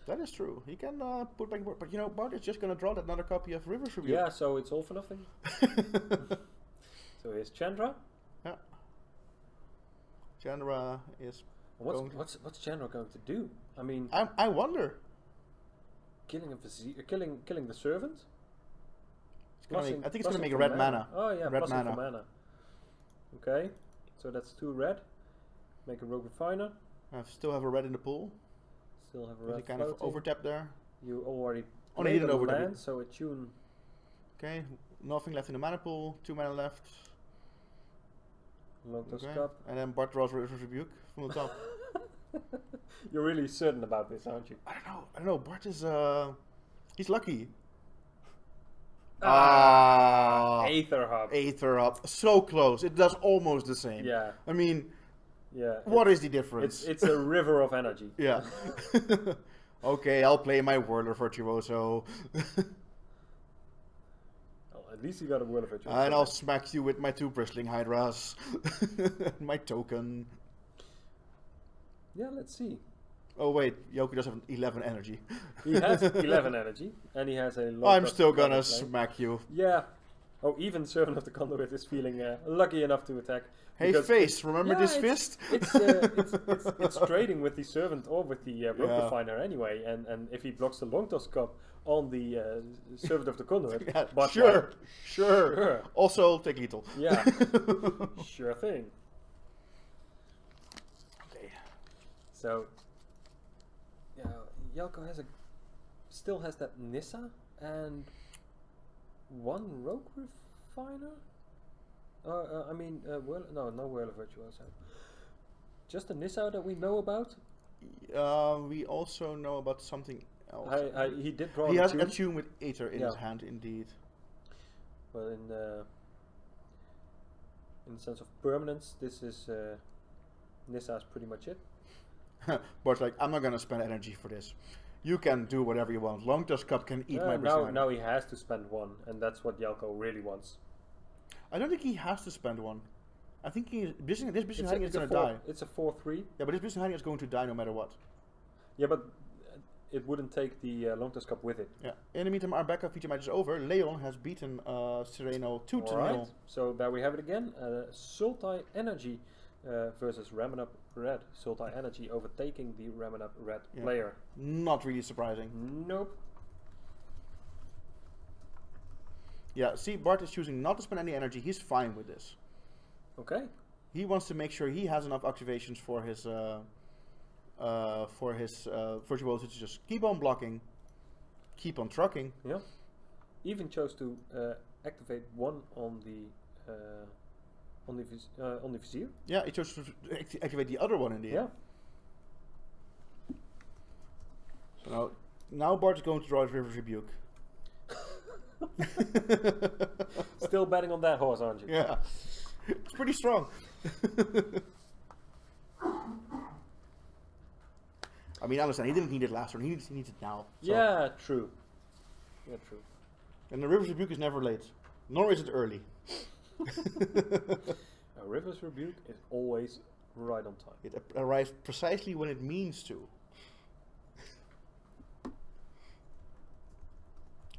That is true. He can put back board, but you know, Bart is just gonna draw that another copy of River's Rebuke. Yeah, so it's all for nothing. So here's Chandra. Yeah. Chandra is. What's Chandra going to do? I mean, I wonder. Killing a killing the Servant. I think it's gonna make a red mana. Oh yeah, red mana. For mana. Okay, so that's 2 red. Make a Rogue Refiner. I still have a red in the pool. Still have a red. Kind of overtap there. You already only need an overtap. Land, so attune. Okay, nothing left in the mana pool. 2 mana left. Lotus Cup. And then Bart draws River's Rebuke from the top. You're really certain about this, aren't you? I don't know. Bart is he's lucky. Aether Hub. Aether Hub. So close. It does almost the same. Yeah. I mean, yeah. What is the difference? It's a river of energy. Yeah. Okay, I'll play my Whirler Virtuoso. Well, at least you got a Whirler Virtuoso. And I'll smack you with my 2 Bristling Hydras. My token. Yeah, let's see. Oh wait, Yoku does have 11 energy. He has 11 energy, and he has a long I'm dust still dragon gonna flame. smack you. Yeah. Oh, even Servant of the Conduit is feeling lucky enough to attack. Hey because Face, remember this fist? It's trading with the Servant or with the Rogue Yeah. Refiner anyway, and if he blocks the Long Toss Cup on the Servant of the Conduit, Yeah, but sure. Sure. Also, take lethal. Yeah, sure thing. Okay. So, yeah, Yelko still has that Nissa and 1 Rogue Refiner. No Whirler Virtuoso. Just a Nissa that we know about. We also know about something else. He did draw. He the has tune, Attune with Aether in his Yeah. hand, indeed. but in the sense of permanence, this is Nissa is pretty much it. But like, I'm not gonna spend energy for this. You can do whatever you want. Long Dust Cup can eat my Bristling. Now he has to spend 1, and that's what Yelko really wants. I don't think he has to spend 1. I think this Bristling Hiding is a gonna four- die. It's a 4/3. Yeah, but this Bristling Hiding is going to die no matter what. Yeah, but it wouldn't take the Long Toss Cup with it. Yeah. In the meantime, our backup feature match is over. Leon has beaten Sereno 2-0. Alright, so there we have it again. Sultai Energy versus Ramanap Red. Sultai Energy overtaking the Ramanap Red Yeah. player. Not really surprising. Nope. Yeah, see, Bart is choosing not to spend any energy. He's fine with this. Okay. He wants to make sure he has enough activations for his Virtuoso to just keep on blocking, keep on trucking. Yeah. Even chose to activate 1 on the Vizier. Yeah, he chose to activate the other one in the Yeah. end. So now Bart is going to draw his River's Rebuke. Still betting on that horse, aren't you? Yeah, it's pretty strong. I mean, I understand, he didn't need it last turn, he needs it now. So. Yeah, true. Yeah, true. And the River's Rebuke is never late, nor is it early. A River's Rebuke is always right on time. It arrives precisely when it means to.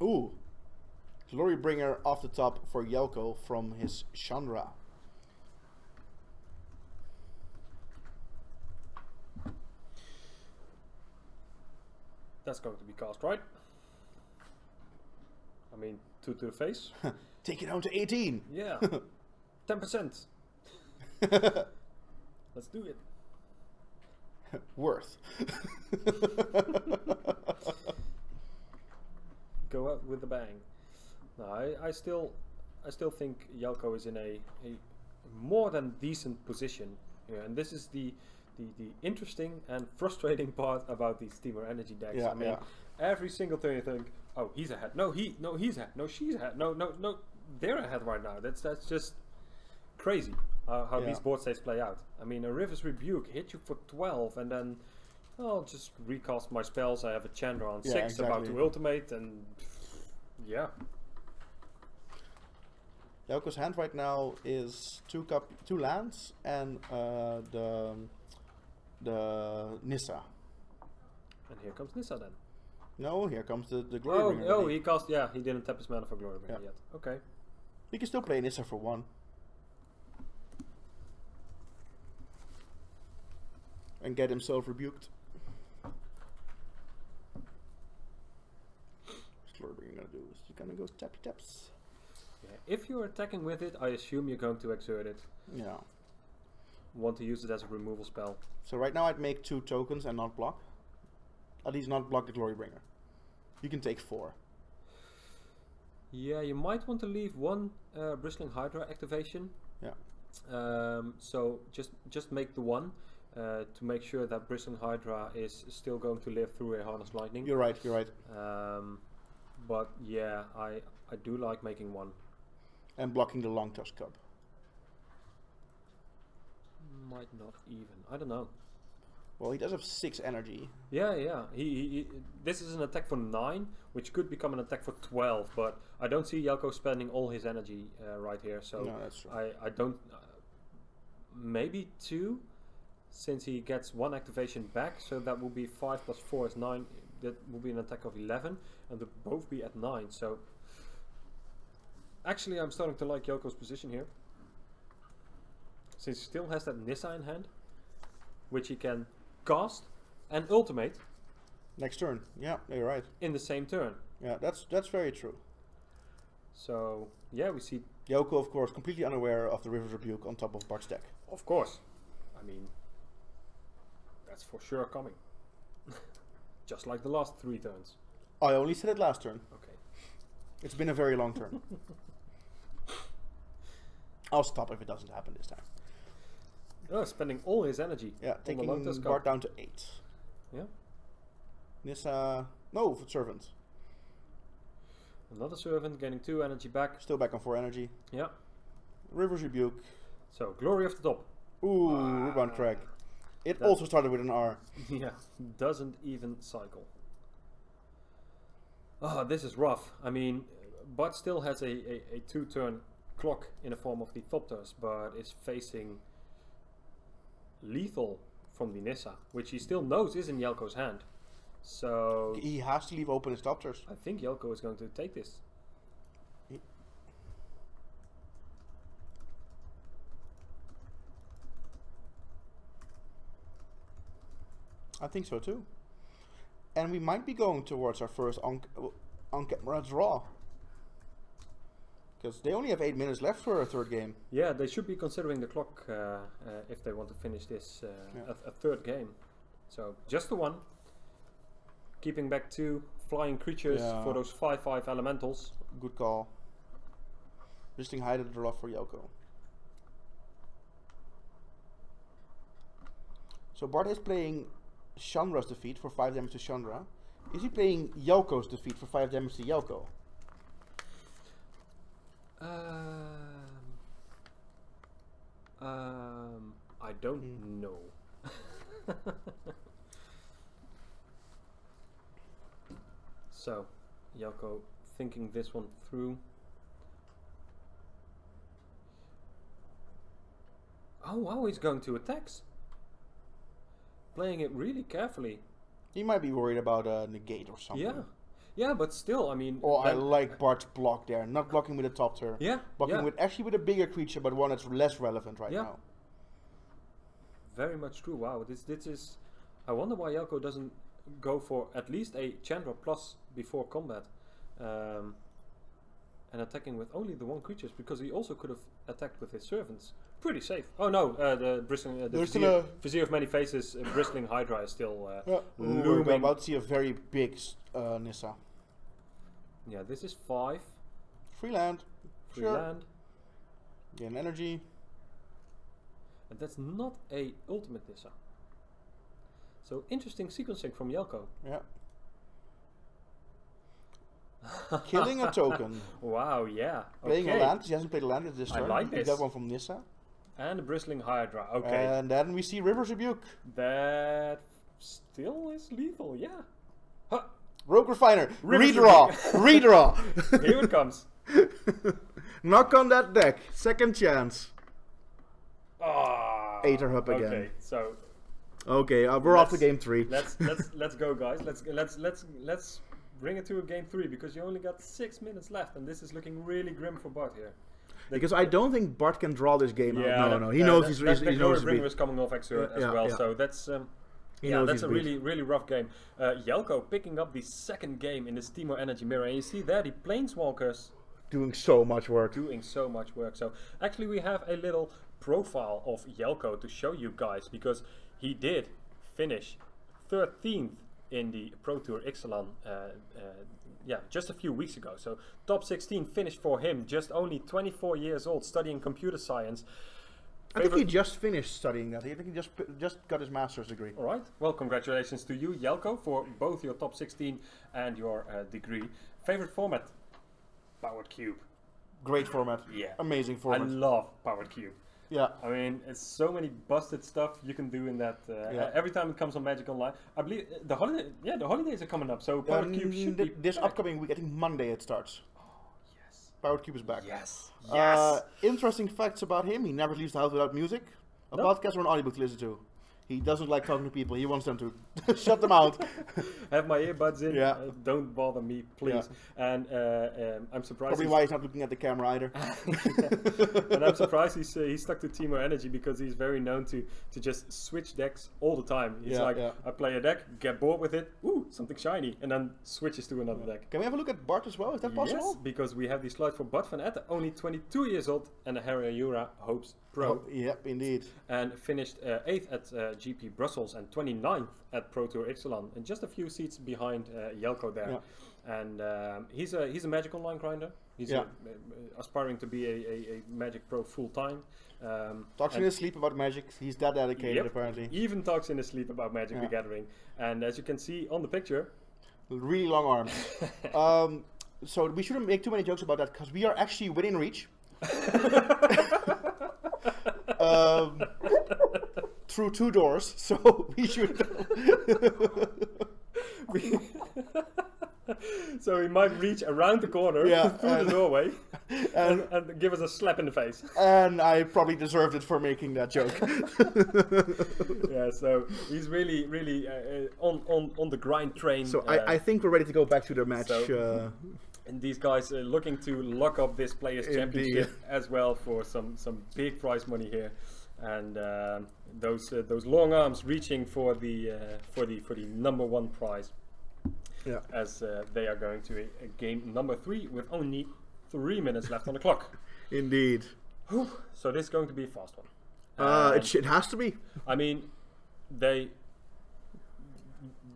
Ooh. Glorybringer off the top for Yelko from his Chandra. That's going to be cast, right? I mean, 2 to the face. Take it down to 18. Yeah. 10%. Let's do it. Worth. Go out with a bang. No, I still think Yelko is in a more than decent position here, and this is the interesting and frustrating part about these Steamer Energy decks. Yeah, I mean, every single turn you think, oh, he's ahead. No, he's ahead. No, she's ahead. No, they're ahead right now. That's just crazy how these board states play out. I mean, a River's Rebuke hit you for 12, and then I'll just recast my spells. I have a Chandra on 6 about to ultimate, and yeah. Yelko's hand right now is 2 lands and the Nissa. And here comes Nissa then. No, here comes the Glorybringer. Oh, he cast. Yeah, he didn't tap his mana for Glorybringer yet. Okay. He can still play Nissa for 1. And get himself rebuked. What's Glorybringer gonna do? Is he gonna go tappy taps? Yeah. If you're attacking with it, I assume you're going to exert it. Yeah. Want to use it as a removal spell. So right now I'd make 2 tokens and not block. At least not block the Glorybringer. You can take 4. Yeah, you might want to leave 1 Bristling Hydra activation. Yeah. So just make the 1 to make sure that Bristling Hydra is still going to live through a Harness Lightning. You're right, you're right. But yeah, I do like making 1. And blocking the Long Toss Cup. Might not even. I don't know. Well, he does have 6 energy. Yeah, yeah. This is an attack for 9, which could become an attack for 12, but I don't see Jelko spending all his energy right here. So No, that's true. I don't. Maybe 2, since he gets 1 activation back. So that will be 5 plus 4 is 9. That will be an attack of 11, and they'll both be at 9. So actually, I'm starting to like Jelko's position here, since he still has that Nissa in hand, which he can cast and ultimate Next turn. Yeah, you're right. in the same turn. Yeah, that's very true. So yeah, we see, Jelko, of course, completely unaware of the River's Rebuke on top of Bart's deck. of course, I mean, that's for sure coming. Just like the last 3 turns. I only said it last turn. Okay. It's been a very long turn. I'll stop if it doesn't happen this time. Oh, spending all his energy. Yeah, on the taking Lotus Cup. Bart down to 8. Yeah. Nissa, no, for Servant. Another servant gaining 2 energy back. Still back on 4 energy. Yeah. River's Rebuke. So glory of the top. Ooh, Rebound Crack. It That- also started with an R. Yeah, doesn't even cycle. Oh, this is rough. I mean, Bart still has a 2-turn clock in the form of the Thopters, but is facing lethal from the Nissa, which he still knows is in Jelko's hand. So He has to leave open his Doctors. I think Jelko is going to take this. I think so too. And we might be going towards our first on-camera draw. Because they only have 8 minutes left for a 3rd game. Yeah, they should be considering the clock if they want to finish this a 3rd game. So just the 1. Keeping back 2 flying creatures for those 5/5 elementals. Good call. Bristling Hide the draw for Jelko. So Bart is playing Chandra's defeat for 5 damage to Chandra. Is he playing Jelko's defeat for 5 damage to Jelko? I don't know. So, Jelko thinking this one through. Oh wow, he's going to attacks. Playing it really carefully. He might be worried about a negate or something. Yeah. Yeah, but still, I mean... Oh, I like Bart's block there. Not blocking with a top tier. Yeah, Blocking yeah. with actually with a bigger creature, but one that's less relevant right Yeah. now. Very much true. Wow, this is... I wonder why Jelko doesn't go for at least a Chandra plus before combat. And attacking with only the 1 creatures, because he also could have attacked with his servants. Pretty safe. Oh no, the bristling, the There's vizier, still vizier of many faces, bristling Hydra is still We're looming. about to see a very big Nissa. Yeah, this is 5. Free land. Free Sure. land. Gain energy. And that's not a ultimate Nissa. So interesting sequencing from Jelko. Yeah. Killing a token. Wow, yeah. Playing okay. a land, because he hasn't played a land this I turn. like He this. got one from Nissa. And a bristling Hydra. Okay. And then we see River's Rebuke. That still is lethal, yeah. Huh. Rogue Refiner. River's Redraw. Rebuke. Redraw. Here it comes. Knock on that deck. Second chance. Ah. Aether Hub again. Okay, so Okay, we're off to Let's- game 3. let's go, guys. Let's bring it to a game 3, because you only got 6 minutes left, and this is looking really grim for Bart here. Because I don't think Bart can draw this game out. No. He knows that he Glory knows to Bringer be. is coming off Exert as Yeah, well, yeah. so that's He yeah, knows that's he's a beat. really rough game. Jelko picking up the 2nd game in this Teemo Energy Mirror, and you see there the Planeswalkers Doing so much work. doing so much work. So actually we have a little profile of Jelko to show you guys, because he did finish 13th in the Pro Tour Ixalan just a few weeks ago. So top 16 finished for him, just only 24 years old, studying computer science. I think he just finished studying that. I think he just got his master's degree. All right. Well, congratulations to you, Jelko, for both your top 16 and your degree. Favorite format? Powered Cube. Great format. Yeah. Amazing I format. love Powered Cube. Yeah. I mean, it's so many busted stuff you can do in that. Every time it comes on Magic Online, I believe the holidays are coming up. So Powered Cube should be this back. upcoming week. I think Monday it starts. Oh yes. Powered Cube is back. Yes. Yes. Interesting facts about him. He never leaves the house without music, a podcast or an audiobook to listen to. He doesn't like talking to people. He wants them to shut them out. Have my earbuds in. Yeah. Don't bother me, please. Yeah. And I'm surprised. Probably why he's not looking at the camera either. And I'm surprised he's stuck to Teemo Energy because he's very known to just switch decks all the time. He's I play a deck, get bored with it, ooh, something shiny, and then switches to another deck. Can we have a look at Bart as well? Is that possible? Yes, because we have the slide for Bart van Etten, only 22 years old, and a Harriura Hopes Pro. Oh, yep, indeed. And finished 8th at GP Brussels and 29th at Pro Tour Ixalan, and just a few seats behind Jelko there. Yeah. And he's a Magic Online grinder. He's aspiring to be a Magic Pro full time. Talks in his sleep about Magic. He's that dedicated, apparently. Even talks in his sleep about Magic the Gathering. And as you can see on the picture, really long arms. So we shouldn't make too many jokes about that because we are actually within reach. Through 2 doors, so we should. So he might reach around the corner through the doorway and give us a slap in the face. And I probably deserved it for making that joke. Yeah, so he's really, really on the grind train. So I think we're ready to go back to the match. And these guys are looking to lock up this Players Championship as well for some big prize money here, and those long arms reaching for the number 1 prize. Yeah. As they are going to game number 3 with only 3 minutes left on the clock. Indeed. So this is going to be a fast one. It has to be. I mean,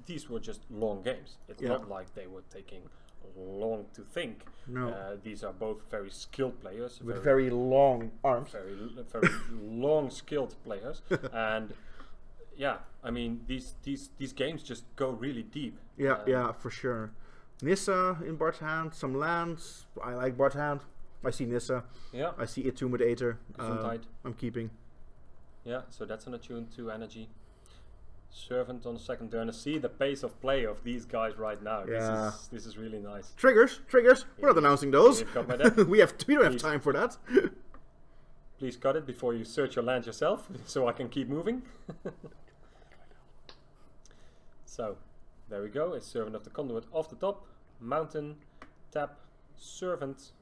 these were just long games. It's not like they were taking long to think. No. These are both very skilled players with very long arms. Very long skilled players, and I mean these games just go really deep. Yeah, for sure. Nissa in Bart's hand, some lands. I like Bart's hand. I see Nissa. Yeah. I see Itum with Aether. I'm keeping. Yeah, so that's an attuned 2 energy. Servant on the second turn. See the pace of play of these guys right now. Yeah. This is really nice. Triggers. We're not announcing those. we don't have time for that. Please cut it before you search your land yourself, so I can keep moving. So, there we go. It's Servant of the Conduit off the top. Mountain, tap, Servant.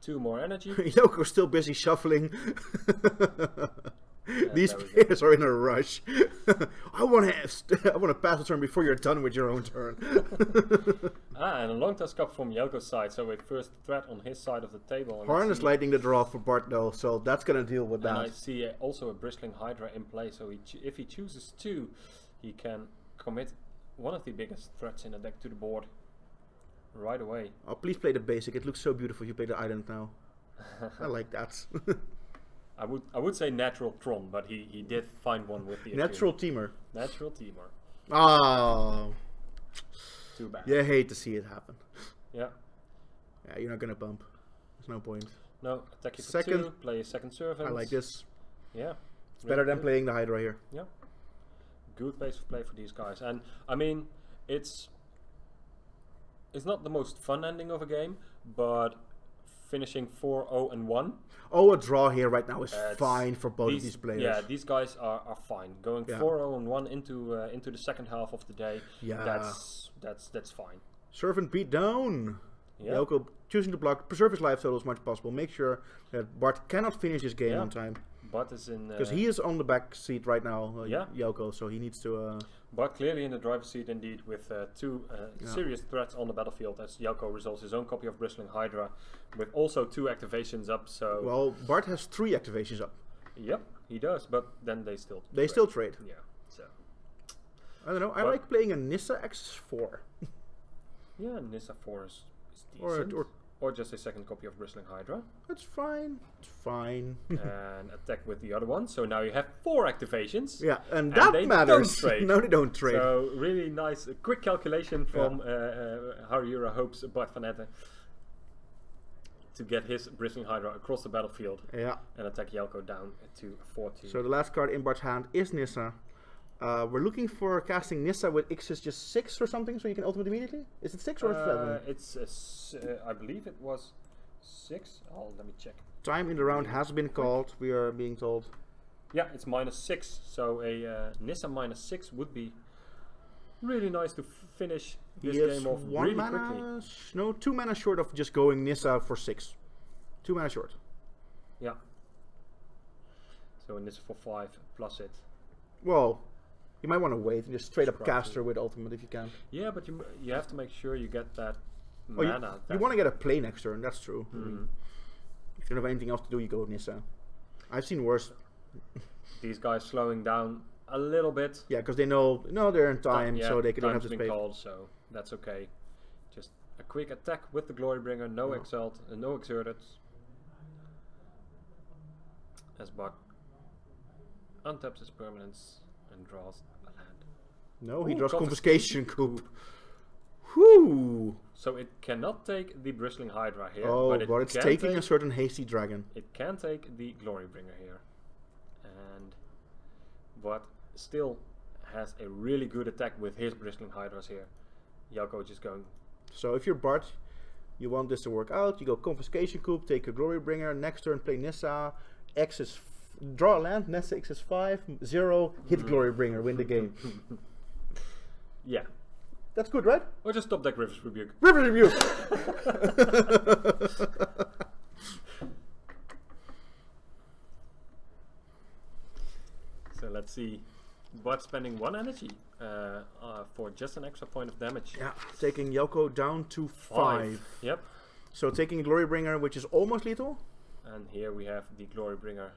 2 more energy. Yoko's still busy shuffling. These players are in a rush. I want to pass the turn before you're done with your own turn. And a long toss cup from Jelko's side, so a first threat on his side of the table. Harn is lighting the draw for Bart though, so that's going to deal with that. And I see also a Bristling Hydra in play, so if he chooses to, he can commit one of the biggest threats in the deck to the board right away. Oh, please play the basic. It looks so beautiful. You play the island now. I like that. I would say Natural Tron, but he did find one with the Natural Teamer. Natural Teamer. Oh. Too bad. Yeah, I hate to see it happen. Yeah. Yeah, you're not gonna bump. There's no point. No, attack you for 2, play a second Servant. I like this. Yeah. It's better than playing the Hydra here. Yeah. Good pace of play for these guys. And I mean, it's not the most fun ending of a game, but finishing 4-0-1. Oh, a draw here right now is fine for both of these players. Yeah, these guys are fine. Going 4-0-1 into the second half of the day. Yeah, that's fine. Servant beat down. Yeah. Jelko choosing to block, preserve his life total as much as possible. Make sure that Bart cannot finish his game on time. Bart is in because he is on the back seat right now. Jelko, so he needs to. Bart clearly in the driver's seat indeed, with 2 serious threats on the battlefield as Jelko resolves his own copy of Bristling Hydra, with also 2 activations up. So Bart has 3 activations up. Yep, he does, but then they still trade. Yeah, so I don't know. I like playing a Nissa X4. Yeah, Nissa 4 is decent. Or just a second copy of Bristling Hydra. That's fine. It's fine. And attack with the other one. So now you have 4 activations. Yeah, and that matters. Don't trade. No, they don't trade. So really nice, quick calculation from Harriura Hopes Bart van Etten. to get his Bristling Hydra across the battlefield Yeah. and attack Yelko down to 14. So the last card in Bart's hand is Nissa. We're looking for casting Nissa with X is just 6 or something, so you can ultimate immediately? Is it 6 or 7? It's I believe it was 6. Oh, let me check. Time in the round has been called, we are being told. Yeah, it's -6. So a Nissa -6 would be really nice to finish this He is game off 1 really mana, quickly. no, 2 mana short of just going Nissa for 6. 2 mana short. Yeah. So a Nissa for 5 plus it. Well, you might want to wait and just straight up Scrub cast her with ultimate if you can. Yeah, but you have to make sure you get that Oh, mana. you want to get a play next turn, that's true. I mean, Mhm. if you don't have anything else to do, you go with Nissa. I've seen worse. These guys slowing down a little bit. Yeah, because they know they're in time, Yeah, so they don't have time's to been pay. called, so that's okay. Just a quick attack with the Glorybringer, no Oh. exalt, no exerted. As Bart untaps his permanence and draws a land. No, he Ooh, draws confiscation confiscation coup. Whoo! So it cannot take the Bristling Hydra here, Oh, but but it's can taking take, a certain hasty dragon. it can take the Glorybringer here. And Bart still has a really good attack with his Bristling Hydras here. Yelko just going, So if you're Bart, you want this to work out, you go confiscation coup, take a Glorybringer, next turn play Nissa, X is draw a land, Nissa X is 5, 0, hit Glorybringer, win the game. yeah. That's good, right? Or just top deck River's Rebuke. River review. So let's see. Bart spending 1 energy for just an extra point of damage. Yeah, taking Yelko down to 5. Yep. So taking Glorybringer, which is almost lethal, And here we have the Glorybringer.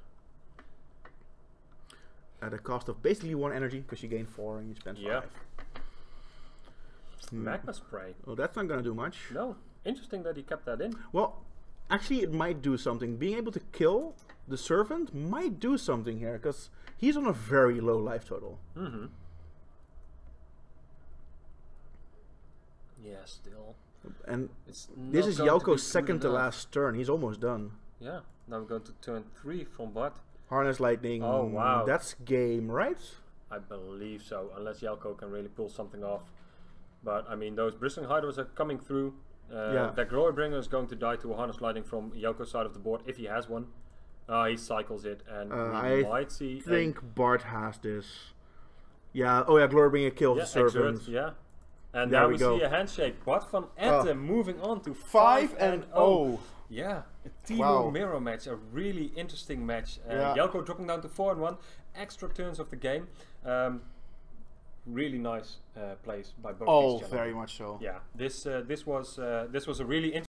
at a cost of basically 1 energy, because you gain 4 and you spend 5. Yeah. Magma Spray. Well, that's not gonna do much. No. Interesting that he kept that in. Well, actually it might do something. Being able to kill the servant might do something here, because he's on a very low life total. Mm-hmm. Yeah, still. And It's this not is going to be Yelko's good second to enough. last turn. He's almost done. Yeah. Now we're going to turn 3 from Bart. Harness Lightning. Oh, wow. That's game, right? I believe so, unless Yelko can really pull something off. But I mean, those Bristling Hydras are coming through. Yeah. That Glorybringer is going to die to a Harness Lightning from Yelko's side of the board if he has one. He cycles it, and we I might see. I think Bart has this. Yeah, oh yeah, Glorybringer kills Yeah, the servant. exert, yeah. And There now we we go. see a handshake. Bart van Etten moving on to 5 and 0. Yeah, a Timo Wow. mirror match, a really interesting match. Yeah. Yelko dropping down to 4 and 1, extra turns of the game. Really nice plays by both. Oh, these very gentlemen. much so. Yeah, this was a really interesting